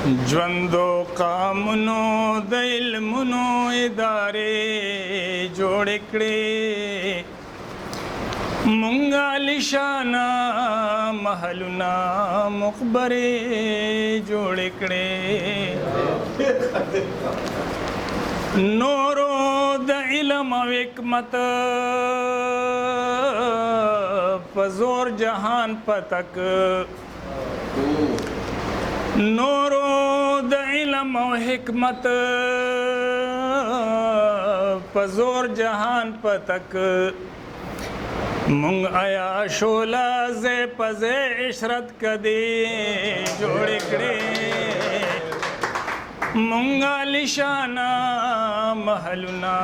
ژوندو قامونو د علمونو ادارې جوړې کړې مونږ عالیشانه محلونه مقبرې جوړې کړې نورو د علم او حکمت په زور جهان پتک نورو د علم او حکمت په زور جهان پتک مونږ آیا شولا زه پزه عشرت کدی جوړ کړې مونږ عالیشانه محلونه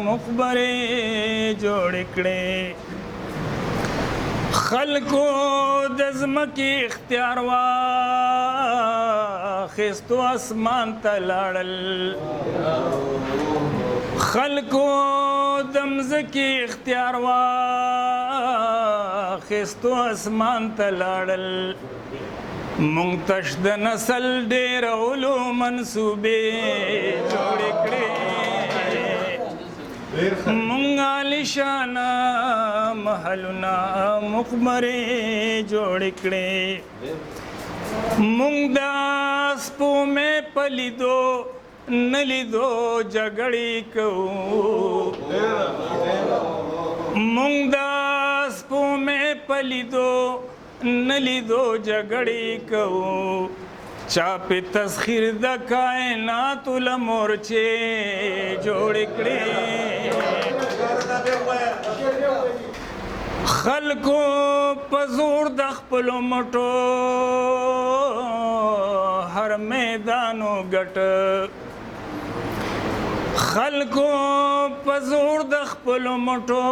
مقبرې جوړ کړې خلکو د ځمکې اختیار واخیستو اسمان ته لاړل خلکو د ځمکې اختیار واخیستو اسمان ته لاړل مونږ تش د نسل ډېر علوم منصوبې جوړې کړې مونږ عالیشانه محلونه مقبرې جوړې کړې مونږ د سپومې په لیدو نه لیدو جګړې کوو مونږ د سپومې په لیدو نه لیدو جګړې کوو چا په تسخیر د کائناتو له مورچې جوړې کړې خلکو په زور د خپلو مټو هر میدانو ګټ خلکو په زور د خپلو مټو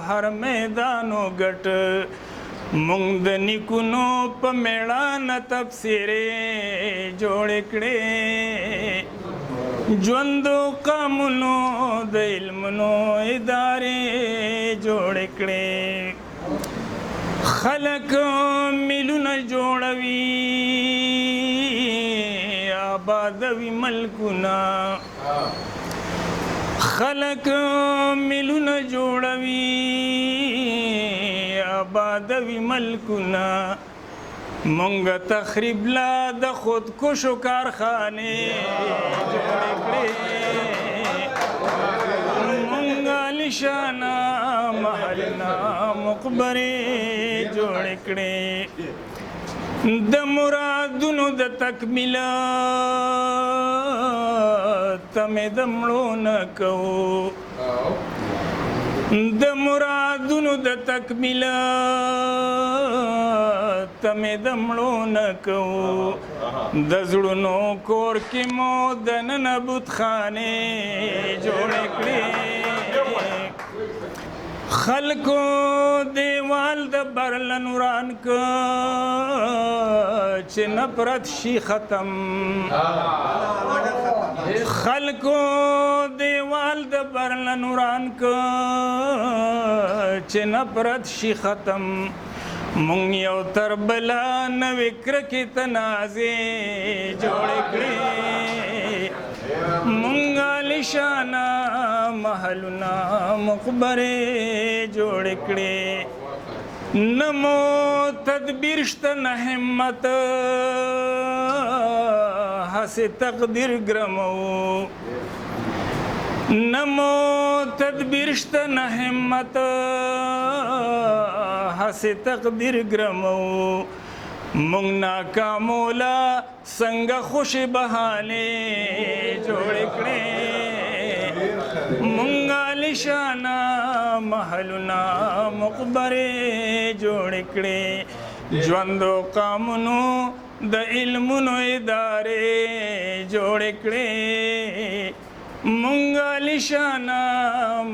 هر میدانو ګټ مونږ د نیکونو په میړانه تفسیرې جوړې کړې ژوندو قامونو د علمونو ادارې جوړې کړې خلک میلونه جوړوي آبادوي ملکونه خلک میلونه جوړوي آبادوي ملکونه مونږ تخریب لا د خودکشو کارخانې جوړې کړې مونږ عالیشانه محلونه مقبرې جوړې کړې د مرادونو د تکمیل تمې د مړو نه کوو د مرادونو د تکمیل تمې د مړو نه کوو د زړونو کور کې مو دننه بتخانې جوړې کړې خلکو دیوال د برلن وران که چې نفرت شي ختم خلکو دیوال د برلن وران که چې نفرت شي ختم مونږ یو تر بله نوې کرکې تنازې جوړې کړې مونږ عالیشانه محلونه مقبرې جوړې کړې نه مو تدبیر شته نه همت هسې تقدیر ګرمو نه مو تدبیر شته نه همت هسې تقدیر ګرمو مونږ ناکامو لا څنګه خوشې بهانې جوړې کړې مونږ عالیشانه محلونه مقبرې جوړې کړې ژوندو قامونو د علمونو ادارې جوړې کړې مونږ عالیشانه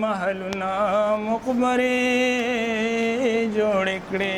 محلونه مقبرې جوړې کړې